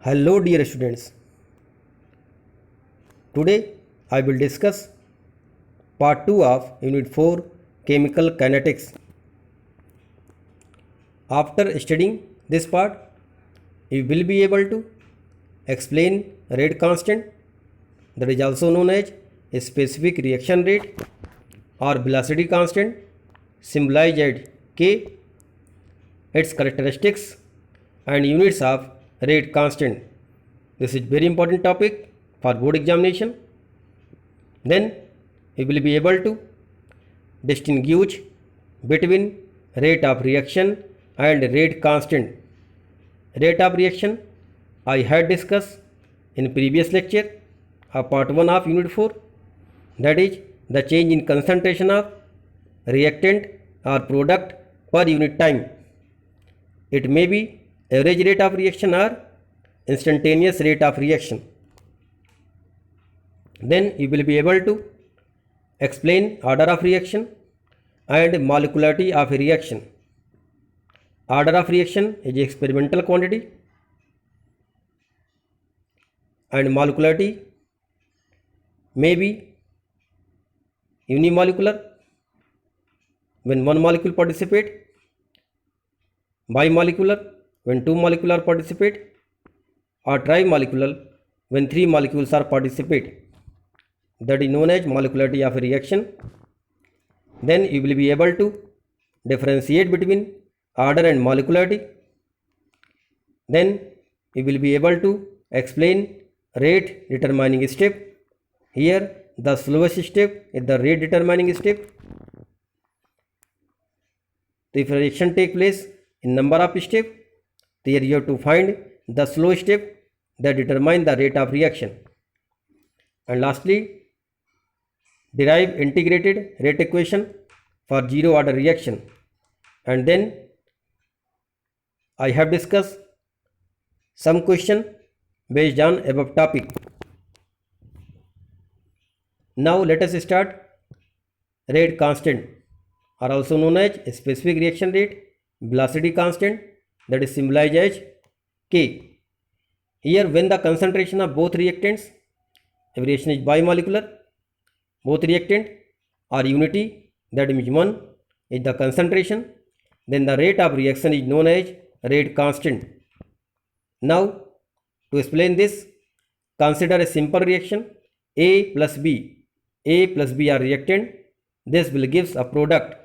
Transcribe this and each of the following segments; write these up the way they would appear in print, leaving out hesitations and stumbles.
Hello dear students. Today I will discuss part 2 of unit 4 chemical kinetics. After studying this part, you will be able to explain rate constant, that is also known as a specific reaction rate, or velocity constant symbolized as K, its characteristics and units of rate constant. This is very important topic for board examination. Then we will be able to distinguish between rate of reaction and rate constant. Rate of reaction I had discussed in previous lecture of part 1 of unit 4, that is the change in concentration of reactant or product per unit time. It may be average rate of reaction or instantaneous rate of reaction. Then you will be able to explain order of reaction and molecularity of a reaction. Order of reaction is experimental quantity and molecularity may be unimolecular when one molecule participate, bimolecular when two molecules participate, or trimolecular when three molecules are participate. That is known as molecularity of a reaction. Then you will be able to differentiate between order and molecularity. Then you will be able to explain rate determining step. Here the slowest step is the rate determining step. So if reaction take place in number of steps, there you have to find the slow step that determine the rate of reaction. And lastly, derive integrated rate equation for zero order reaction. And then I have discussed some question based on above topic. Now let us start rate constant, are also known as specific reaction rate, velocity constant, that is symbolized as K. Here when the concentration of both reactants, if reaction is bimolecular, both reactant are unity, that means 1 is the concentration, then the rate of reaction is known as rate constant. Now to explain this, consider a simple reaction A plus B. A plus B are reactant. This will gives a product.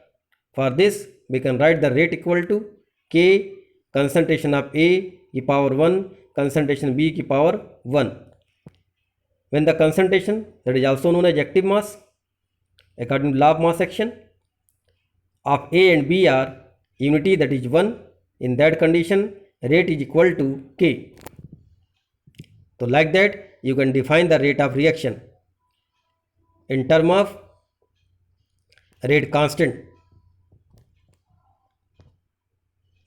For this, we can write the rate equal to K concentration of A की power 1, concentration B की power 1. When the concentration, that is also known as active mass, according to law of mass action, of A and B are unity, that is 1, in that condition rate is equal to K. So like that you can define the rate of reaction in term of rate constant.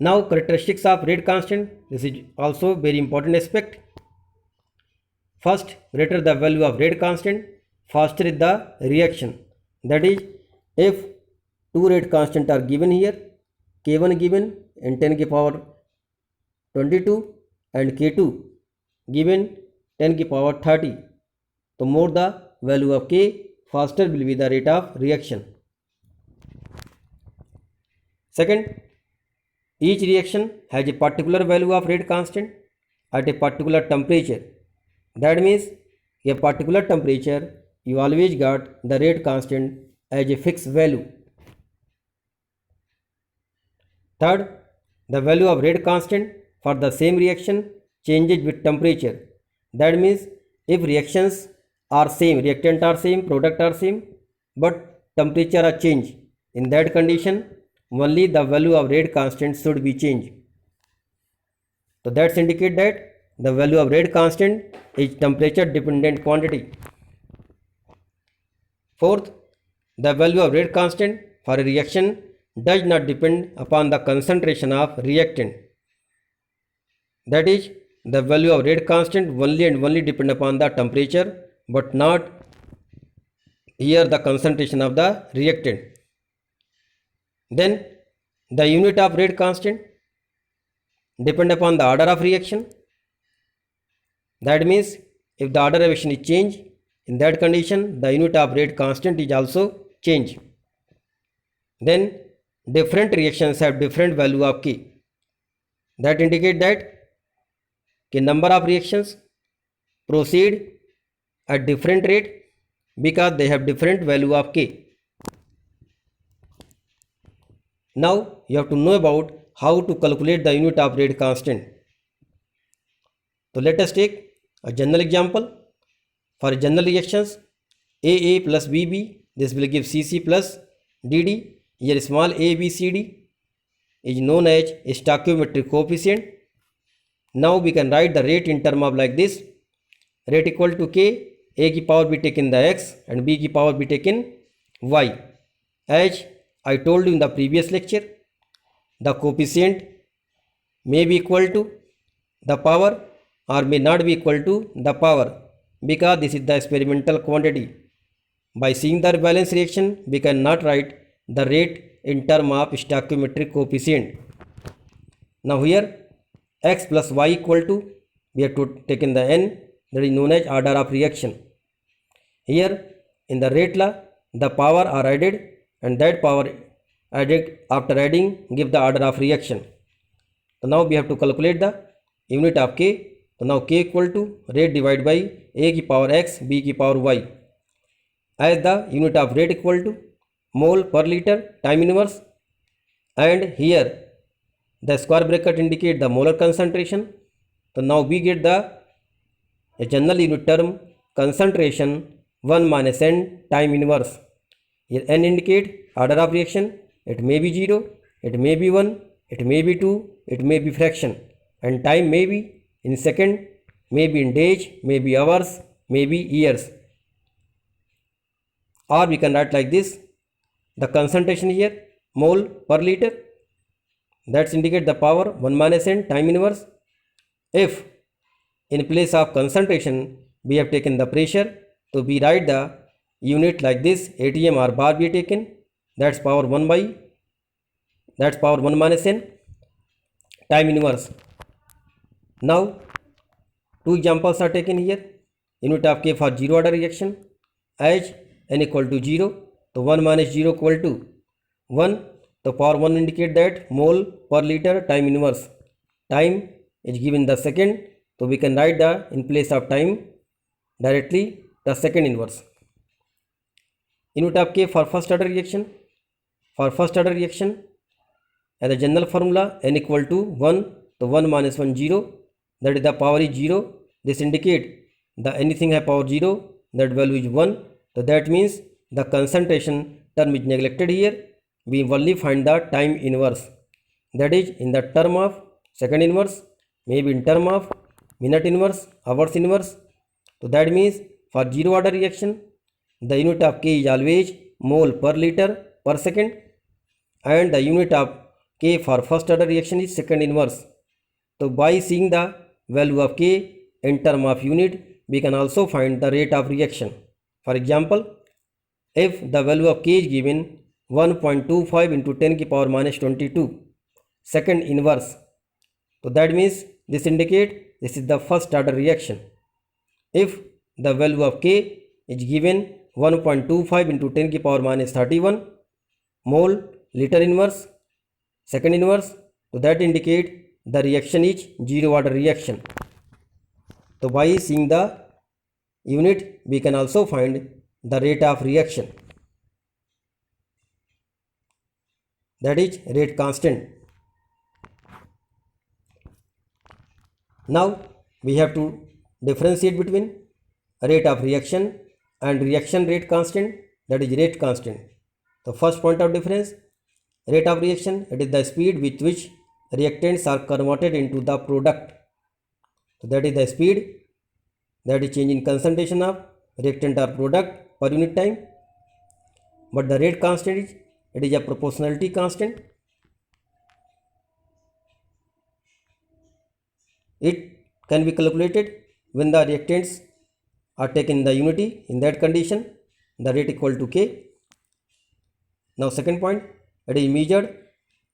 Now characteristics of rate constant, this is also very important aspect. First, greater the value of rate constant, faster is the reaction. That is, if two rate constant are given here, K1 given in 10 की power 22 and K2 given 10 की power 30, तो more the value of K, faster will be the rate of reaction. Second, each reaction has a particular value of rate constant at a particular temperature. That means a particular temperature you always got the rate constant as a fixed value. Third, the value of rate constant for the same reaction changes with temperature. That means if reactions are same, reactant are same, product are same, but temperature are changed, in that condition only the value of rate constant should be changed. So that's indicate that the value of rate constant is temperature dependent quantity. Fourth, the value of rate constant for a reaction does not depend upon the concentration of reactant. That is, the value of rate constant only and only depend upon the temperature, but not here the concentration of the reactant. Then the unit of rate constant depend upon the order of reaction. That means if the order of reaction is changed, in that condition the unit of rate constant is also changed. Then different reactions have different value of K. That indicate that number of reactions proceed at different rate because they have different value of K. Now you have to know about how to calculate the unit of rate constant. So let us take a general example. For general reactions, AA plus BB, this will give CC plus DD. Here small ABCD is known as stoichiometric coefficient. Now we can write the rate in term of like this. Rate equal to K, A की power be taken the X and B की power be taken Y. As I told you in the previous lecture, the coefficient may be equal to the power or may not be equal to the power because this is the experimental quantity. By seeing the balance reaction, we cannot write the rate in term of stoichiometric coefficient. Now here X plus Y equal to, we have to take in the N, that is known as order of reaction. Here in the rate law, the power are added and that power added after adding give the order of reaction. So now we have to calculate the unit of K. So now K equal to rate divided by A की power X, B की power Y. As the unit of rate equal to mole per liter time inverse, and here the square bracket indicate the molar concentration. So now we get the a general unit term concentration 1 minus n time inverse. Here n indicate order of reaction. It may be 0, it may be 1, it may be 2, it may be fraction, and time may be in second, may be in days, may be hours, may be years. Or we can write like this, the concentration here mole per liter, that's indicate the power 1 minus n time inverse. If in place of concentration we have taken the pressure, so we write the unit like this, atm or bar we taken, that's power 1 minus n time inverse. Now two examples are taken here. Unit of K for zero order reaction, as n equal to 0, so 1 minus 0 equal to 1. The power 1 indicate that mole per liter time inverse. Time is given the second, so we can write the in place of time directly the second inverse. Unit of K for first order reaction. For first order reaction, as a general formula, n equal to 1, so 1 minus 1 0, that is the power is 0. This indicate the anything have power 0, that value is 1. So that means the concentration term is neglected here. We only find the time inverse, that is in the term of second inverse, maybe in term of minute inverse, hours inverse. So that means for zero order reaction, the unit of K is always mole per liter per second, and the unit of K for first order reaction is second inverse. So by seeing the value of K in term of unit, we can also find the rate of reaction. For example, if the value of K is given 1.25 into 10 की power minus 22 second inverse, so that means this indicate this is the first order reaction. If the value of K is given 1.25 into 10 की power minus 31 mole liter inverse second inverse, so that indicate the reaction is zero order reaction. So by seeing the unit, we can also find the rate of reaction, that is rate constant. Now we have to differentiate between rate of reaction and reaction rate constant, that is rate constant. The first point of difference, rate of reaction, it is the speed with which reactants are converted into the product. So that is the speed, that is change in concentration of reactant or product per unit time. But the rate constant is, it is a proportionality constant. It can be calculated when the reactants are taken in the unity. In that condition, the rate equal to K. Now second point, it is measured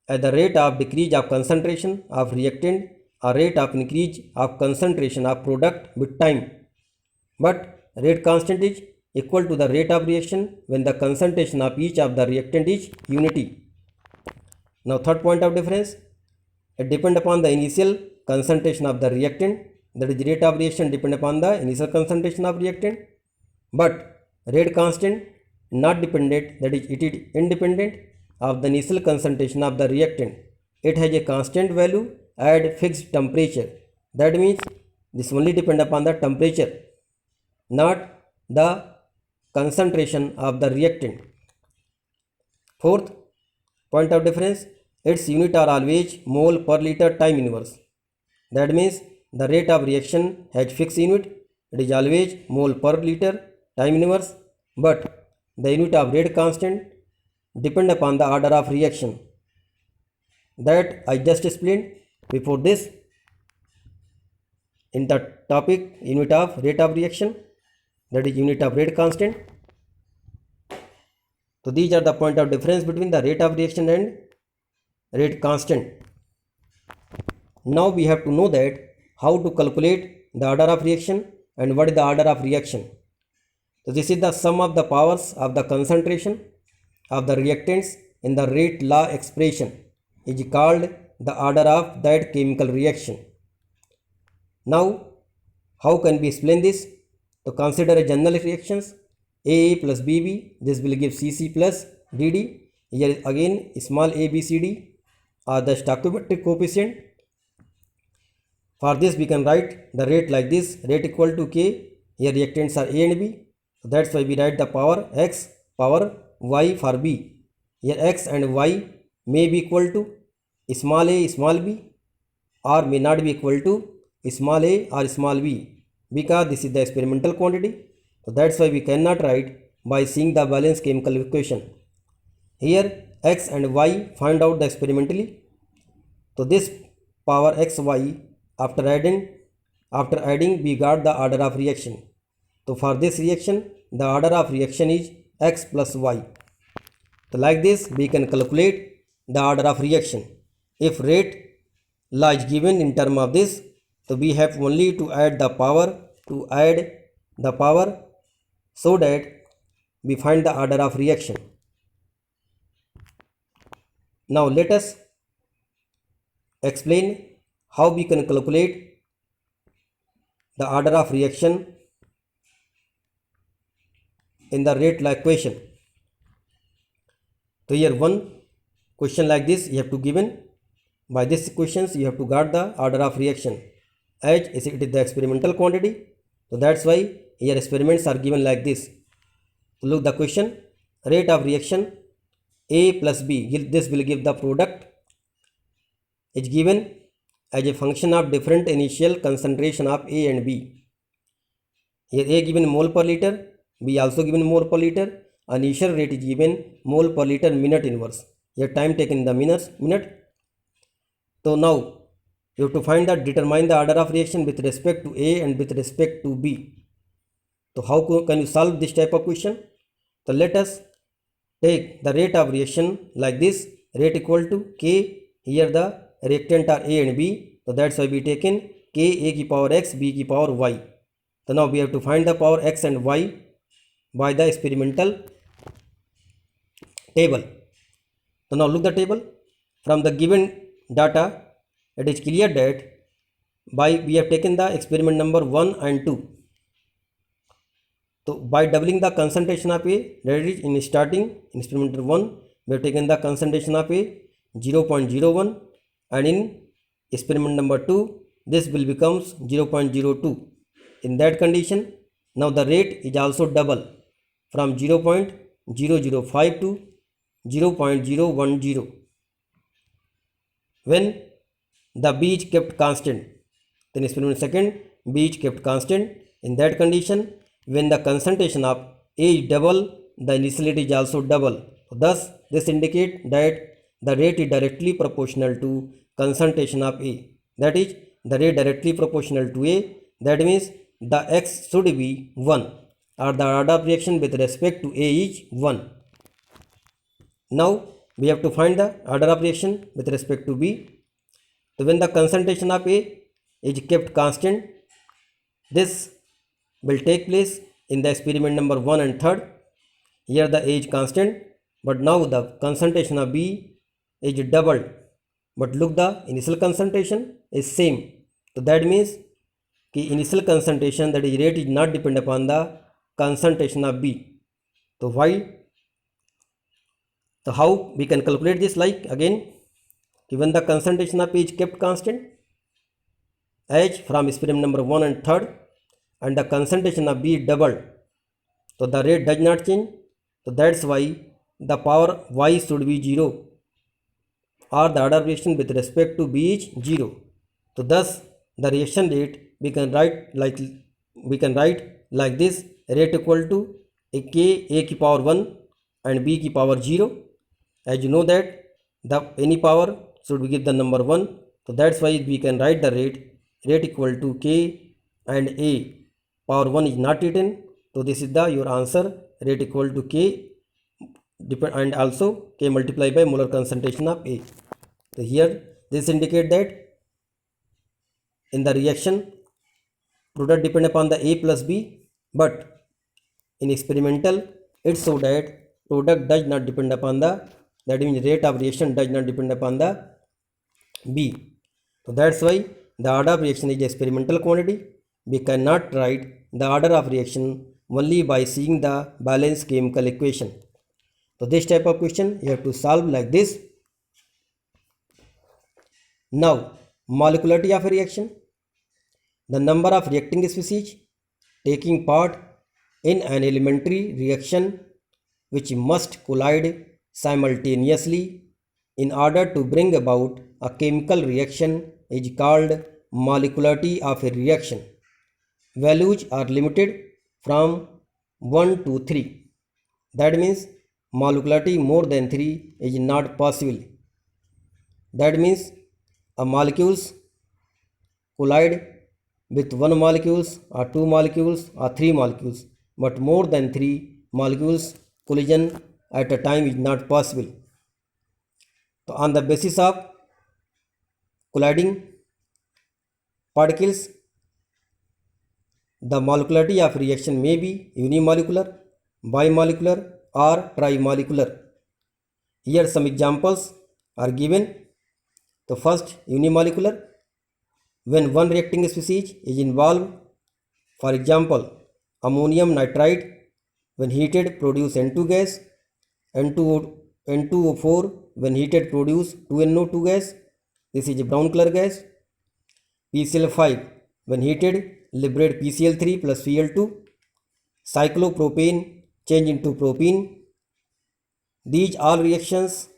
at the rate of decrease of concentration of reactant a rate of increase of concentration of product with time, but rate constant is equal to the rate of reaction when the concentration of each of the reactant is unity. Now third point of difference, it depends upon the initial concentration of the reactant, that is rate of reaction depend upon the initial concentration of reactant, but rate constant not dependent, that is it is independent of the initial concentration of the reactant. It has a constant value at fixed temperature. That means this only depend upon the temperature, not the concentration of the reactant. Fourth point of difference, its unit are always mole per liter time inverse. That means the rate of reaction has fixed unit, it is always mole per liter time inverse, but the unit of rate constant depend upon the order of reaction that I just explained before this in the topic unit of rate of reaction, that is unit of rate constant. So these are the point of difference between the rate of reaction and rate constant. Now we have to know that how to calculate the order of reaction and what is the order of reaction. So this is the sum of the powers of the concentration of the reactants in the rate law expression is called the order of that chemical reaction. Now how can we explain this? To consider a general reactions AA plus BB, this will give CC plus DD. Here again small a, b, c, d are the stoichiometric coefficient. For this we can write the rate like this, rate equal to K, here reactants are A and B. So that's why we write the power X power Y for B. Here X and Y may be equal to small a small b or may not be equal to small a or small b, because this is the experimental quantity. So that's why we cannot write by seeing the balanced chemical equation. Here X and Y find out the experimentally. So this power XY after adding we got the order of reaction. So for this reaction the order of reaction is X plus Y. So like this we can calculate the order of reaction. If rate law is given in term of this, so we have only to add the power so that we find the order of reaction. Now let us explain how we can calculate the order of reaction in the rate law equation. So here one question like this you have to given. By this questions you have to got the order of reaction as it is the experimental quantity. So that's why here experiments are given like this. So look the question, rate of reaction A plus B, this will give the product is given as a function of different initial concentration of A and B. Here A given mole per liter, B also given mole per liter, initial rate is given mole per liter minute inverse. Here time taken in the minute. So now you have to determine the order of reaction with respect to A and with respect to B. So how can you solve this type of question? So let us take the rate of reaction like this, rate equal to K, here the reactant are A and B. So that's why we taken K A ki power X, B ki power Y. So now we have to find the power X and Y by the experimental table. So now look the table. From the given data, it is clear that we have taken the experiment number 1 and 2. So by doubling the concentration of A, that is in starting in experiment 1, we have taken the concentration of A 0.01, and in experiment number 2, this will becomes 0.02. In that condition, now the rate is also double from 0.005 to 0.010. When the B is kept constant, then experiment second, B is kept constant. In that condition, when the concentration of A is double, the initiality is also double. Thus, this indicates that the rate is directly proportional to concentration of A. That is, the rate directly proportional to A. That means the X should be 1, or the order of reaction with respect to A is 1. Now we have to find the order of reaction with respect to B. So when the concentration of A is kept constant, this will take place in the experiment number 1 and 3rd. Here the A is constant, but now the concentration of B is doubled. But look, the initial concentration is same. So that means कि initial concentration, that is rate, is not depend upon the concentration of B. So why? So how we can calculate this? Like again, when the concentration of A is kept constant as from experiment number 1 and 3rd, and the concentration of B is doubled, so the rate does not change. So that's why the power Y should be 0, or the order of reaction with respect to B is 0. So thus the reaction rate we can write like this: rate equal to A की power 1 and B की power 0. As you know that the any power should be give the number 1, so that's why we can write the rate equal to K and A power 1 is not written. So this is the your answer, rate equal to K and also K multiplied by molar concentration of A. So here this indicate that in the reaction product depend upon the A plus B, but in experimental it show that product does not depend upon the, that means rate of reaction does not depend upon the B. So that's why the order of reaction is experimental quantity. We cannot write the order of reaction only by seeing the balanced chemical equation. So this type of question you have to solve like this. Now molecularity of a reaction: the number of reacting species taking part in an elementary reaction which must collide simultaneously in order to bring about a chemical reaction is called molecularity of a reaction. Values are limited from 1 to 3. That means molecularity more than 3 is not possible. That means a molecules collide with 1 molecules or 2 molecules or 3 molecules, but more than 3 molecules collision at a time is not possible. So on the basis of colliding particles, the molecularity of reaction may be unimolecular, bimolecular or trimolecular. Here some examples are given. The first, unimolecular, when one reacting species is involved. For example, ammonium nitrite when heated produce N2 gas, N2O4 when heated produce 2NO2 gas, this is a brown color gas. PCl5 when heated liberate PCl3 plus Cl2. Cyclopropane change into propene. These all reactions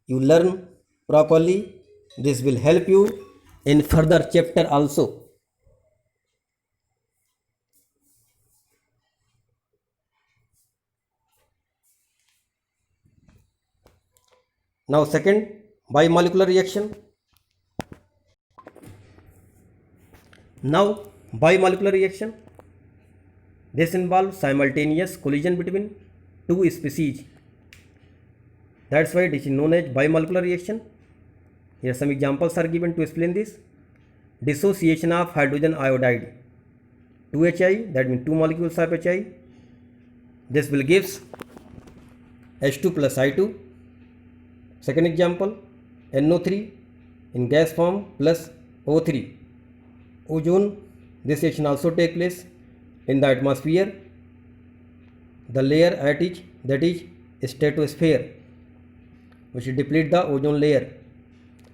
you learn properly. This will help you in further chapter also. Now second, bimolecular reaction. Now bimolecular reaction, this involves simultaneous collision between two species. That's why this is known as bimolecular reaction. Here some examples are given to explain this. Dissociation of hydrogen iodide, 2HI, that means 2 molecules of HI. This will gives H2 plus I2. Second example, NO3 in gas form plus O3. Ozone, this reaction also take place in the atmosphere. The layer at each, that is stratosphere, which deplete the ozone layer.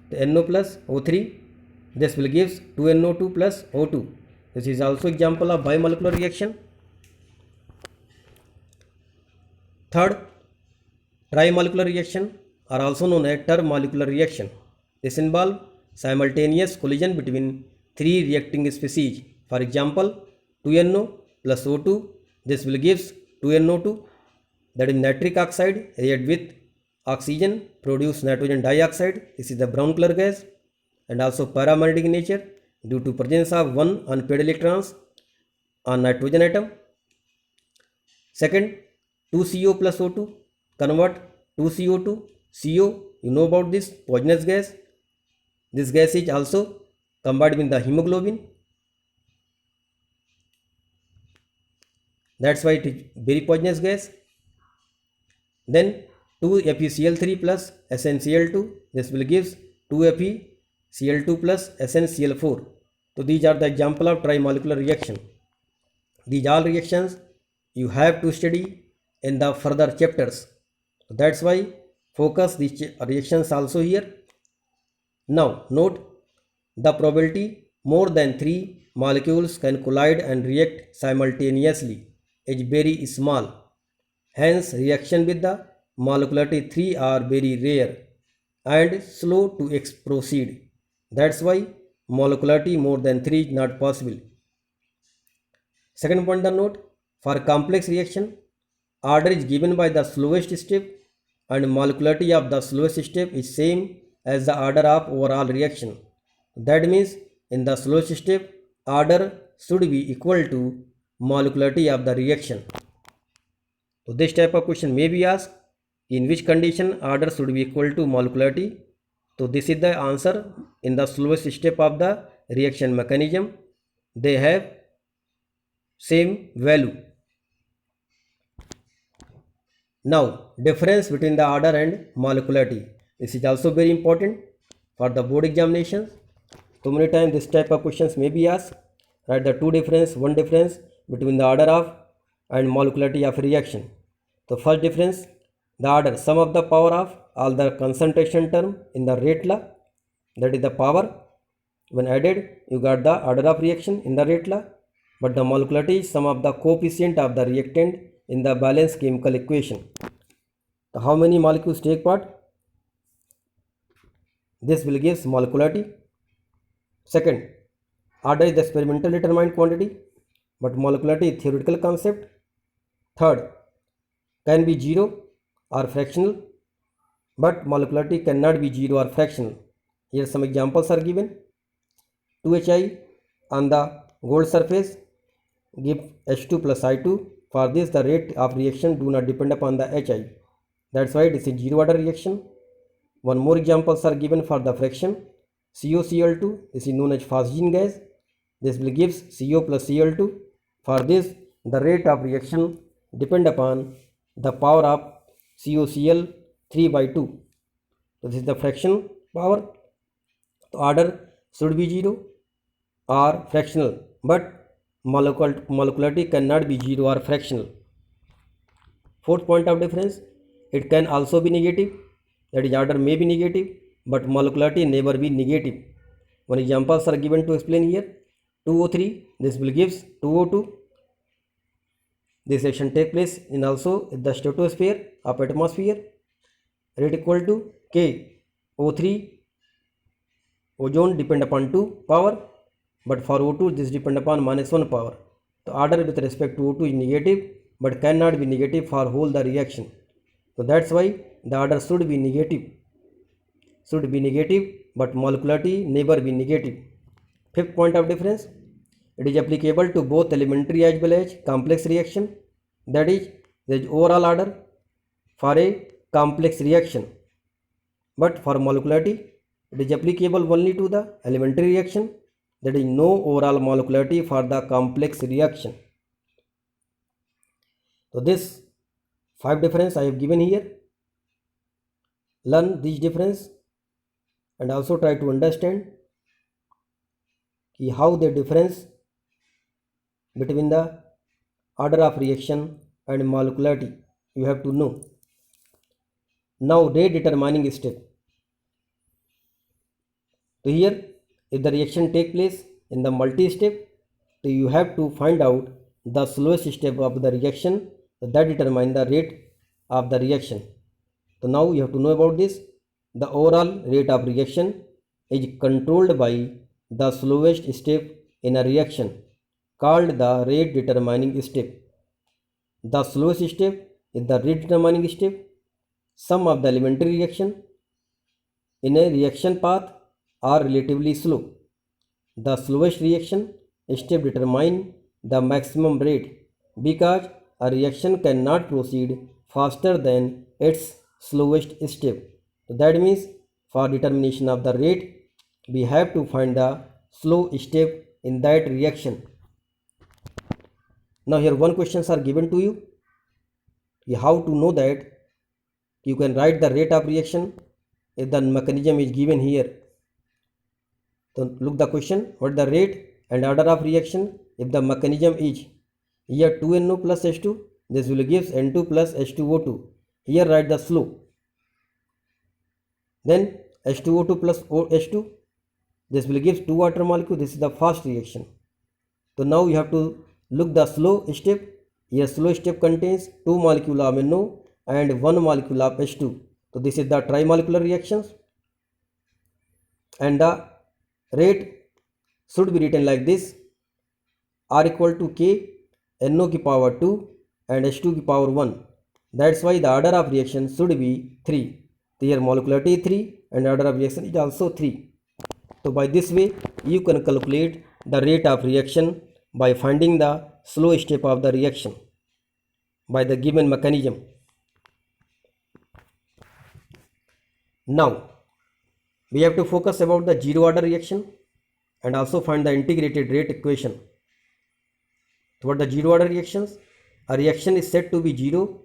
The NO plus O3, this will gives 2NO2 plus O2. This is also example of bimolecular reaction. Third, trimolecular reaction are also known as termolecular reaction. This involve simultaneous collision between 3 reacting species. For example, 2NO plus O2, this will gives 2NO2, that is nitric oxide react with oxygen produce nitrogen dioxide. This is the brown color gas and also paramagnetic nature due to presence of 1 unpaired electrons on nitrogen atom. Second, 2CO plus O2 convert 2CO to CO. You know about this poisonous gas. This gas is also combined with the hemoglobin. That's why it is very poisonous gas. Then 2FeCl3 plus SnCl2. This will give 2FeCl2 plus SnCl4. So these are the example of trimolecular reaction. These all reactions you have to study in the further chapters. So that's why focus these reactions also here. Now note the probability more than 3 molecules can collide and react simultaneously is very small. Hence reaction with the molecularity 3 are very rare and slow to proceed. That's why molecularity more than 3 is not possible. Second point to note, for complex reaction, order is given by the slowest step and molecularity of the slowest step is same as the order of overall reaction. That means in the slowest step, order should be equal to molecularity of the reaction. So this type of question may be asked, in which condition order should be equal to molecularity. So this is the answer. In the slowest step of the reaction mechanism, they have same value. Now difference between the order and molecularity. This is also very important for the board examinations. So many times this type of questions may be asked. Write the one difference between the order of and molecularity of reaction. The first difference, the order, sum of the power of all the concentration term in the rate law, that is the power. When added, you got the order of reaction in the rate law, but the molecularity is sum of the coefficient of the reactant in the balanced chemical equation. So how many molecules take part? This will give molecularity. Second, order is the experimental determined quantity, but molecularity is theoretical concept. Third, can be 0 or fractional, but molecularity cannot be 0 or fractional. Here some examples are given. 2Hi on the gold surface give H2 plus I2. For this the rate of reaction do not depend upon the Hi. That's why it is a zero order reaction. One more examples are given for the fraction. COCl2, this is known as phosgene gas. This will give CO plus Cl2. For this the rate of reaction depend upon the power of COCl 3 by 2. So this is the fraction power. The order should be 0 or fractional, but molecularity cannot be 0 or fractional. Fourth point of difference, it can also be negative, that is order may be negative, but molecularity never be negative. One examples are given to explain here. 2O3, this will gives 2O2. This reaction take place in also the stratosphere of atmosphere. Rate equal to K. O3 ozone depend upon 2 power, but for O2 this depend upon -1 power. The order with respect to O2 is negative, but cannot be negative for whole the reaction. So that's why the order should be negative, but molecularity never be negative. Fifth point of difference, it is applicable to both elementary as well as complex reaction. That is, there is overall order for a complex reaction, but for molecularity it is applicable only to the elementary reaction. There is no overall molecularity for the complex reaction. So this 5 difference I have given here. Learn this difference and also try to understand how the difference between the order of reaction and molecularity you have to know. Now rate determining step. So here if the reaction take place in the multi-step, so you have to find out the slowest step of the reaction that determine the rate of the reaction. So now you have to know about this. The overall rate of reaction is controlled by the slowest step in a reaction called the rate determining step. The slowest step is the rate determining step. Some of the elementary reaction in a reaction path are relatively slow. The slowest reaction step determine the maximum rate because a reaction cannot proceed faster than its slowest step. So that means for determination of the rate, we have to find the slow step in that reaction. Now here one questions are given to you. How to know that? You can write the rate of reaction if the mechanism is given here. So look the question, what is the rate and order of reaction if the mechanism is here 2NO plus H2, this will give N2 plus H2O2. Here write the slow. Then H2O2 plus H2, this will give 2 water molecule, this is the fast reaction. So now you have to look the slow step. Here slow step contains 2 molecule of NO and 1 molecule of H2. So this is the trimolecular reactions, and the rate should be written like this: R equal to K NO की power 2 and H2 की power 1. That's why the order of reaction should be 3. So here molecularity is 3 and order of reaction is also 3. So by this way you can calculate the rate of reaction by finding the slow step of the reaction by the given mechanism. Now we have to focus about the zero order reaction and also find the integrated rate equation. So what are the zero order reactions? A reaction is said to be zero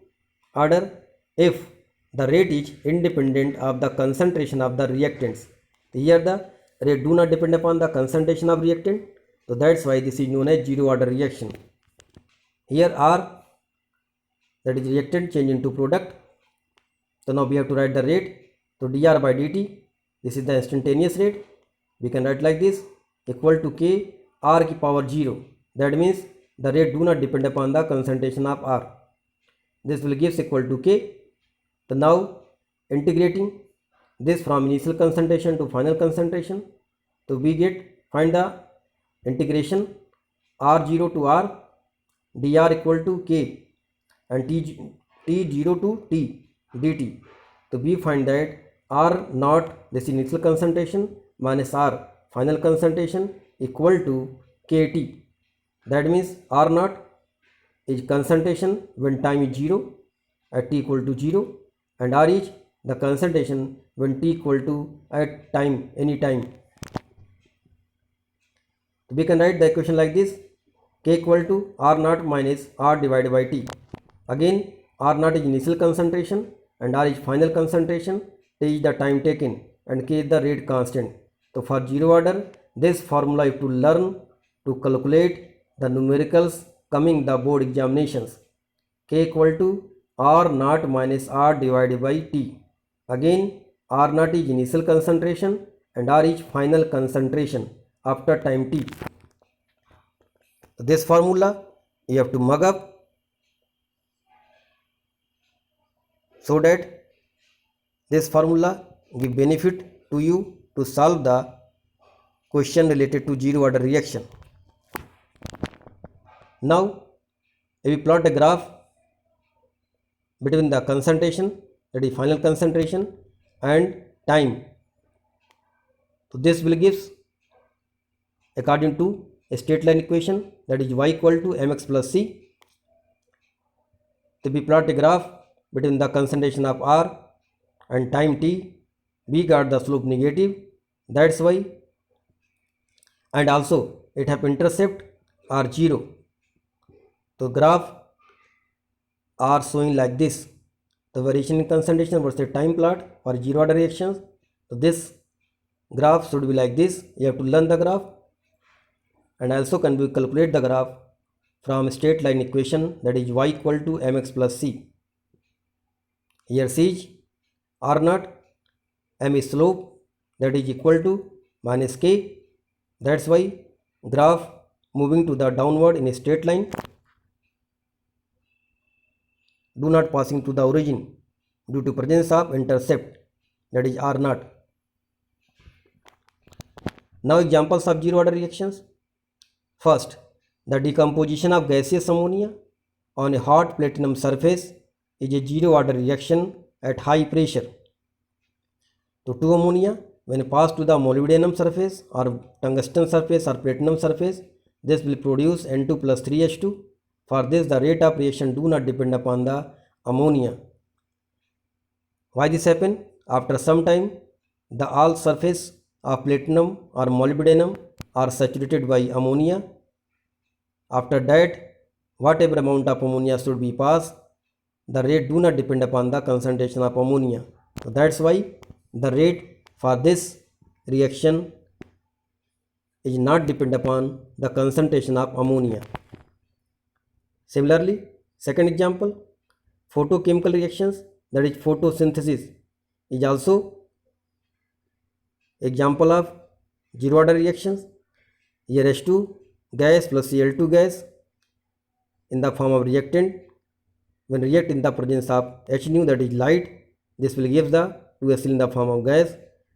order if the rate is independent of the concentration of the reactants. Here the rate do not depend upon the concentration of reactant. So that's why this is known as zero order reaction. Here R, that is reactant, change into product. So now we have to write the rate. So dr by dt, this is the instantaneous rate. We can write like this, equal to K R की power 0. That means the rate do not depend upon the concentration of R. This will give equal to K. So now integrating this from initial concentration to final concentration. So we find the integration R0 to R dr equal to K and T0 to T dt. So we find that R naught, this initial concentration, minus R final concentration equal to KT. That means R naught is concentration when time is 0 at T equal to 0, and R is the concentration when T equal to at time, any time. So we can write the equation like this: K equal to R naught minus R divided by T. Again R naught is initial concentration and R is final concentration, T is the time taken and K is the rate constant. So for zero order, this formula you have to learn to calculate the numericals coming the board examinations. K equal to R naught minus R divided by T. Again R naught is initial concentration and R is final concentration after time T. So this formula you have to mug up so that this formula give benefit to you to solve the question related to zero order reaction. Now if we plot a graph between the concentration, that is final concentration, and time, so this will give according to a straight line equation, that is y equal to mx plus c. So we plot a graph between the concentration of R and time t, we got the slope negative, that's why, and also it have intercept R0. So graph are showing like this, the variation in concentration versus time plot for zero order reactions. So this graph should be like this. You have to learn the graph and also can we calculate the graph from straight line equation, that is y equal to mx plus c. Here c is R naught, m is slope, that is equal to minus k. That's why graph moving to the downward in a straight line, do not passing to the origin due to presence of intercept, that is R naught. Now examples of zero order reactions. First, the decomposition of gaseous ammonia on a hot platinum surface is a zero order reaction at high pressure. So 2 ammonia when passed to the molybdenum surface or tungsten surface or platinum surface, this will produce N2 plus 3H2. For this the rate of reaction do not depend upon the ammonia. Why this happen? After some time the all surface of platinum or molybdenum are saturated by ammonia. After that, whatever amount of ammonia should be passed, the rate do not depend upon the concentration of ammonia. So that's why the rate for this reaction is not depend upon the concentration of ammonia. Similarly, second example, photochemical reactions, that is photosynthesis, is also example of zero order reactions. Here H2 gas plus Cl2 gas in the form of reactant, when react in the presence of H nu, that is light, this will give the 2H in the form of gas.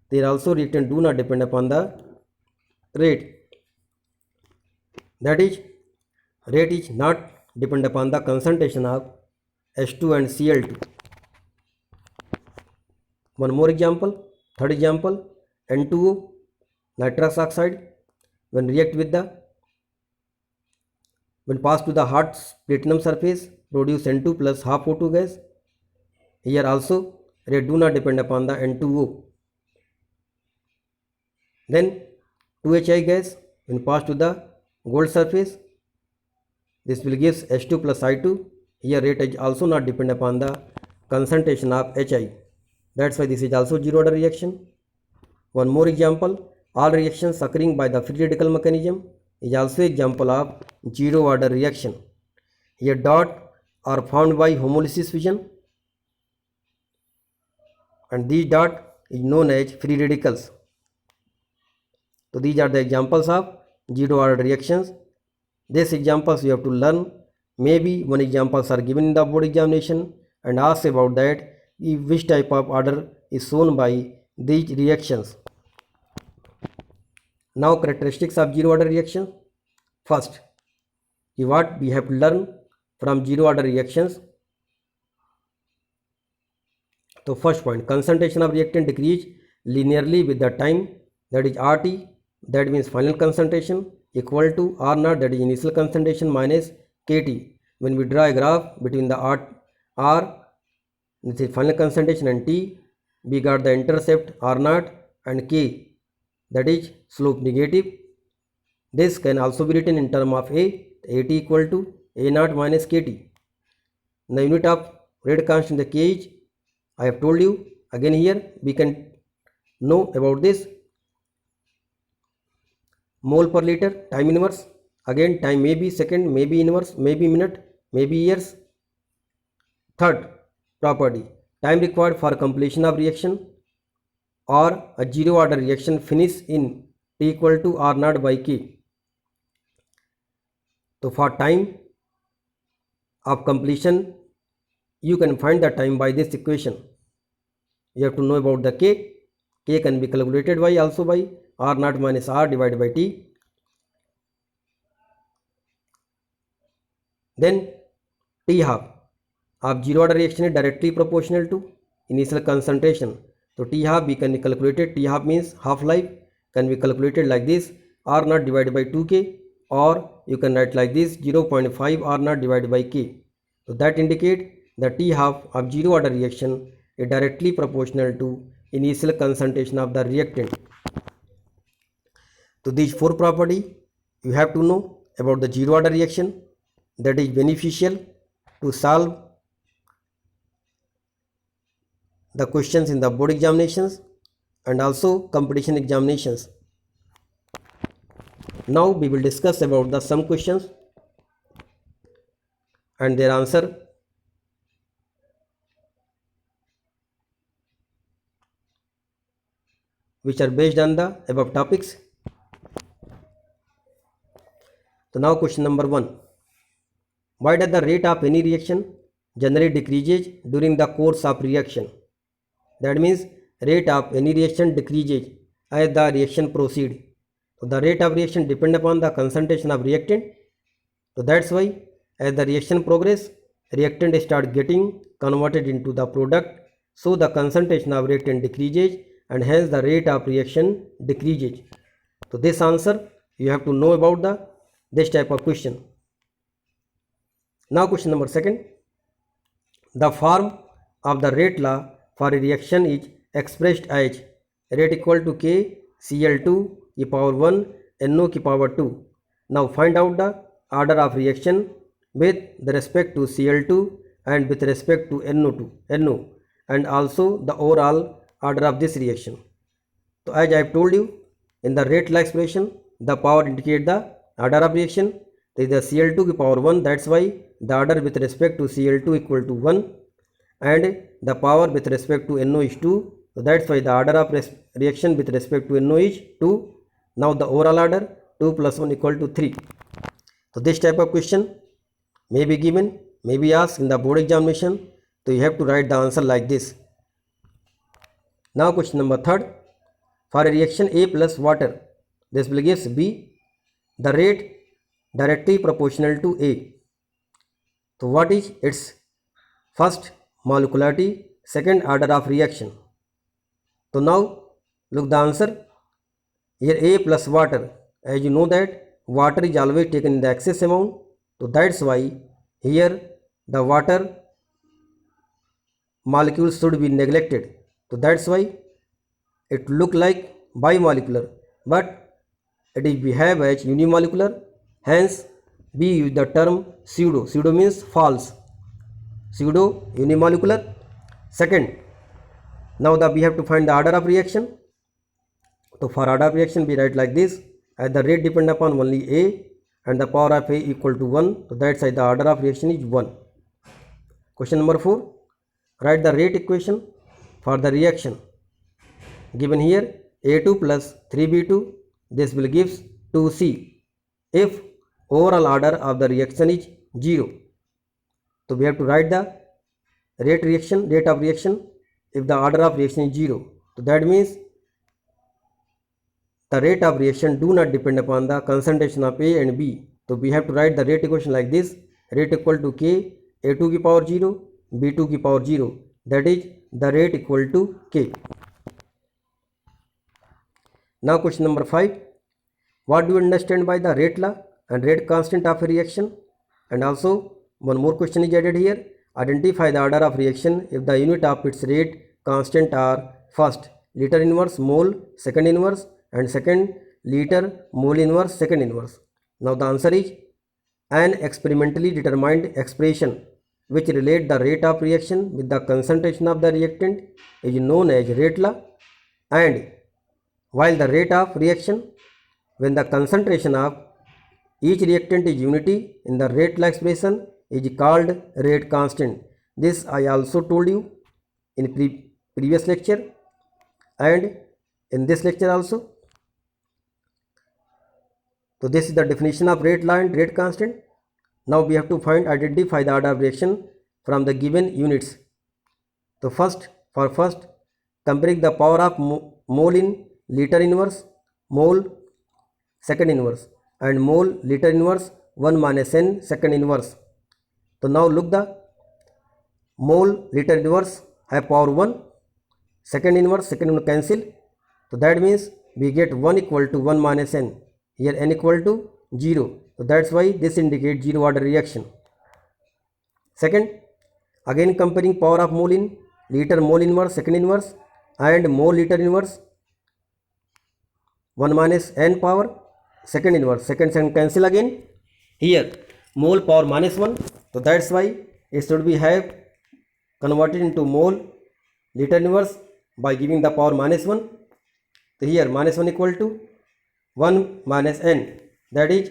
There also reactant do not depend upon the rate, that is rate is not depend upon the concentration of H2 and Cl2. One more example, third example, N2O nitrous oxide when react with the, when passed to the hot platinum surface, produce N2 plus half O2 gas. Here also rate do not depend upon the N2O. Then 2HI gas when passed to the gold surface, this will give H2 plus I2. Here rate is also not depend upon the concentration of HI. That's why this is also zero order reaction. One more example, all reactions occurring by the free radical mechanism is also example of zero order reaction. Here dot are formed by homolysis fission, and these dot is known as free radicals. So these are the examples of zero order reactions. These examples you have to learn. Maybe one examples are given in the board examination and ask about that which type of order is shown by these reactions. Now characteristics of zero order reaction. First, what we have to learn from zero order reactions. So first point, concentration of reactant decrease linearly with the time, that is RT, that means final concentration, equal to R naught, that is initial concentration, minus KT. When we draw a graph between the R, this is final concentration, and T, we got the intercept R naught, and K, that is slope negative. This can also be written in term of AT equal to A naught minus KT. The unit of rate constant, the K is, I have told you. Again here we can know about this, mole per liter, time inverse. Again time may be second, may be inverse, may be minute, may be years. Third property, time required for completion of reaction or a zero order reaction finish in T equal to R naught by K. So for time of completion, you can find the time by this equation. You have to know about the K. K can be calculated by also by R naught minus R divided by T. Then T half of zero order reaction is directly proportional to initial concentration. So T half we can be calculated. T half means half life, can be calculated like this, R naught divided by 2K, or you can write like this, 0.5 R naught divided by K. So that indicate the T half of zero order reaction is directly proportional to initial concentration of the reactant. So these four property you have to know about the zero order reaction, that is beneficial to solve the questions in the board examinations and also competition examinations. Now we will discuss about the some questions and their answer. Which are based on the above topics. So now question number 1. Why does the rate of any reaction generally decreases during the course of reaction? That means rate of any reaction decreases as the reaction proceeds. So the rate of reaction depends upon the concentration of reactant. So that's why as the reaction progresses, reactant start getting converted into the product. So the concentration of reactant decreases and hence the rate of reaction decreases. So this answer you have to know about this type of question. Now question number 2. The form of the rate law for a reaction is expressed as rate equal to K Cl2 की power 1 NO की power 2. Now find out the order of reaction with the respect to Cl2 and with respect to NO and also the overall order of this reaction. So as I have told you, in the rate law expression, the power indicate the order of reaction. There is the Cl2 की power 1, that's why the order with respect to Cl2 equal to 1 and the power with respect to NO is 2. So that's why the order of reaction with respect to NO is 2. Now the overall order 2 plus 1 equal to 3. So this type of question may be given, may be asked in the board examination. So you have to write the answer like this. Now question number 3rd. For a reaction A plus water, this will give B the rate directly proportional to A. So what is its first molecularity, second order of reaction? So now look the answer. Here A plus water, as you know that water is always taken in the excess amount. So that's why here the water molecules should be neglected. So that's why it look like bimolecular, but it is behave as unimolecular. Hence we use the term pseudo. Pseudo means false. Pseudo unimolecular. Second, now that we have to find the order of reaction. So for order of reaction we write like this, as the rate depend upon only A and the power of A equal to 1. So that's why the order of reaction is 1. Question number 4. Write the rate equation for the reaction. Given here A2 plus 3B2, this will gives 2C if overall order of the reaction is 0. So we have to write the rate of reaction if the order of reaction is 0. So that means the rate of reaction do not depend upon the concentration of A and B. So we have to write the rate equation like this. Rate equal to K, A2 की power 0, B2 की power 0. That is the rate equal to K. Now question number 5. What do you understand by the rate law and rate constant of a reaction? And also one more question is added here. Identify the order of reaction if the unit of its rate constant are first liter inverse mole second inverse and second liter mole inverse second inverse. Now the answer is an experimentally determined expression which relate the rate of reaction with the concentration of the reactant is known as rate law, and while the rate of reaction when the concentration of each reactant is unity in the rate law expression is called rate constant. This I also told you in previous lecture and in this lecture also. So this is the definition of rate law and rate constant. Now we have to identify the order of reaction from the given units. So first comparing the power of mole in liter inverse, mole second inverse and mole liter inverse 1 minus n second inverse. So now look the mole liter inverse have power 1, second inverse cancel. So that means we get 1 equal to 1 minus n. Here n equal to 0. So that's why this indicates 0 order reaction. Second, again comparing power of mole in liter mole inverse second inverse and mole liter inverse 1 minus n power second inverse second cancel again. Here mole power minus 1. So that's why it should be have converted into mole liter inverse by giving the power minus 1. So here minus 1 equal to 1 minus n, that is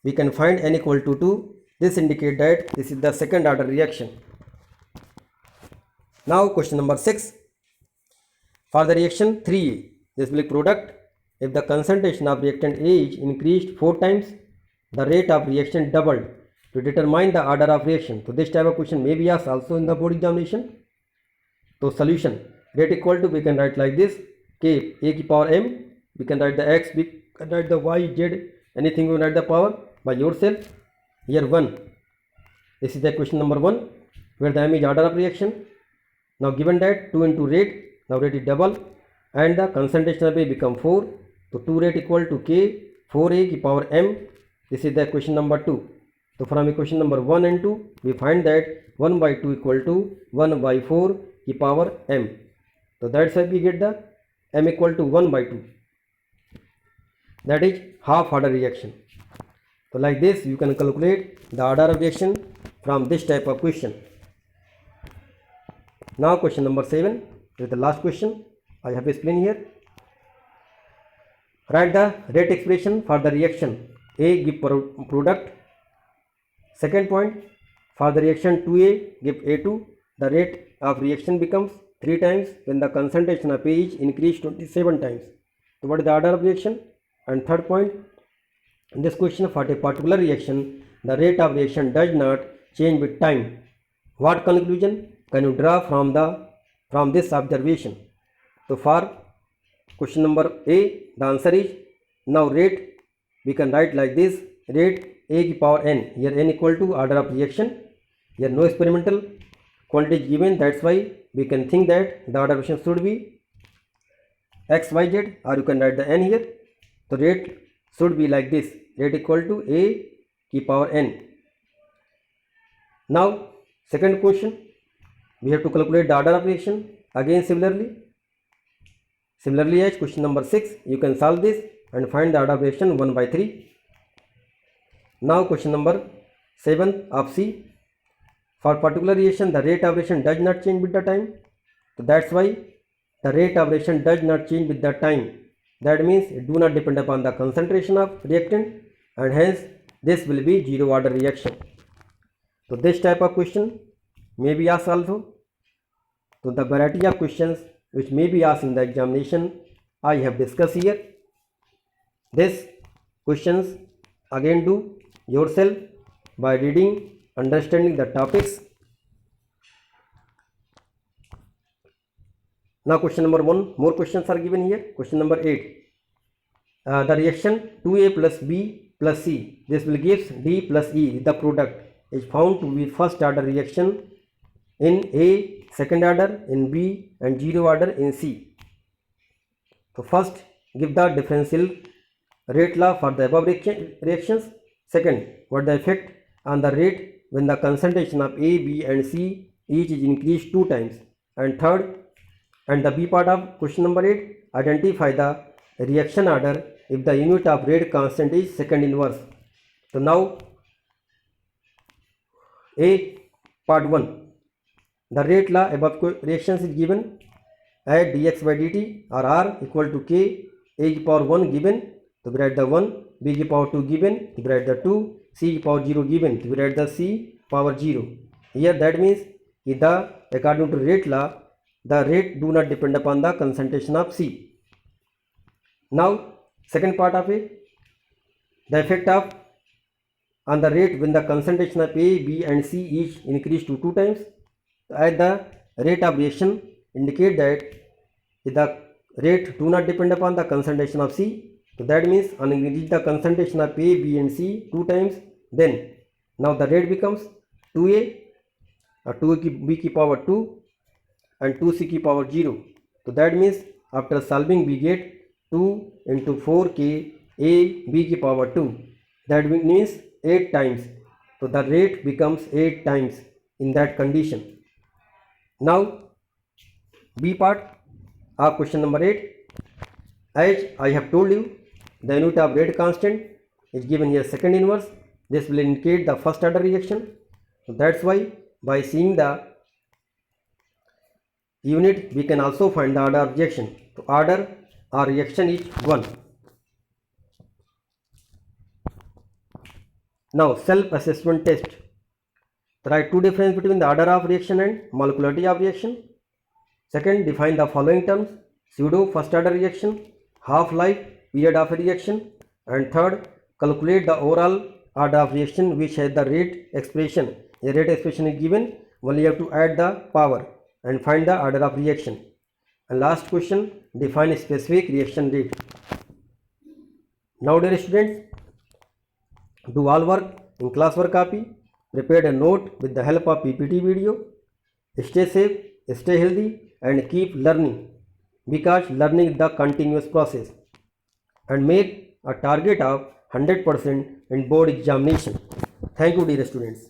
we can find n equal to 2. This indicates that this is the second order reaction. Now question number 6. For the reaction 3A, this will be product if the concentration of reactant A is increased 4 times, the rate of reaction doubled to determine the order of reaction. So this type of question may be asked also in the board examination. So solution, rate equal to we can write like this, K A ki power m, we can write the x, we can write the y, z, anything you write the power by yourself. Here 1, this is the question number 1 where the m is order of reaction. Now given that 2 into rate, now rate is double and the concentration of A become 4. So 2 rate equal to K 4A ki power m. This is the question number 2. So from equation number 1 and 2 we find that 1 by 2 equal to 1 by 4 ki power m. So that's why we get the m equal to 1 by 2. that is half order reaction. So like this you can calculate the order of reaction from this type of question. Now question number 7 is the last question I have explained here. Write the rate expression for the reaction A give product. Second point, for the reaction 2A give A2, the rate of reaction becomes 3 times when the concentration of A is increased 27 times. So what is the order of reaction? And third point, in this question for a particular reaction, the rate of reaction does not change with time. What conclusion can you draw from this observation? So for question number A, the answer is, now rate we can write like this, rate A की power n, here n equal to order of reaction, here no experimental quantity is given, that's why we can think that the order of reaction should be xyz, or you can write the n here. So rate should be like this, rate equal to A की power n. Now second question, we have to calculate the order of reaction. Again similarly as question number 6, you can solve this and find the order of reaction 1 by 3. Now question number 7 of C, for particular reaction the rate of reaction does not change with the time. So that's why the rate of reaction does not change with the time. That means it do not depend upon the concentration of reactant, and hence this will be zero order reaction. So this type of question may be asked also. So the variety of questions which may be asked in the examination I have discussed here. These questions again do yourself by reading, understanding the topics. Now question number 1, more questions are given here. Question number 8, the reaction 2A plus B plus C, this will give D plus E, the product is found to be first order reaction in A, second order in B, and zero order in C. So first give the differential rate law for the above reactions. Second, what the effect on the rate when the concentration of A, B and C each is increased 2 times. And third, and the B part of question number 8, identify the reaction order if the unit of rate constant is second inverse. So now A part 1, the rate law above reactions is given as dx by dt or r equal to k, A की power 1 given, तो we write the 1, B की power 2 given, we write the 2, C की power 0 given, we write the C power 0. Here that means the according to rate law, the rate do not depend upon the concentration of C. Now second part of it, the effect of on the rate when the concentration of A, B and C each increased to 2 times. At the rate of reaction indicate that the rate do not depend upon the concentration of C. So that means on increase the concentration of A, B and C 2 times, then now the rate becomes 2A, 2B की power 2 and 2C की power 0. So that means after solving we get 2 into 4k A, B की power 2. That means 8 times. So the rate becomes 8 times in that condition. Now B part of question number 8, as I have told you, the unit of rate constant is given here second inverse. This will indicate the first order reaction. So that's why by seeing the unit we can also find the order of reaction. So order or reaction is 1. Now self assessment test. Write two difference between the order of reaction and molecularity of reaction. Second, define the following terms: pseudo first order reaction, half life period of a reaction, and third, calculate the overall order of reaction which has the rate expression. A rate expression is given, only you have to add the power and find the order of reaction. And last question, define a specific reaction rate. Now dear students, do all work in classwork copy, prepared a note with the help of PPT video. Stay safe, stay healthy and keep learning, because learning is the continuous process, and make a target of 100% in board examination. Thank you dear students.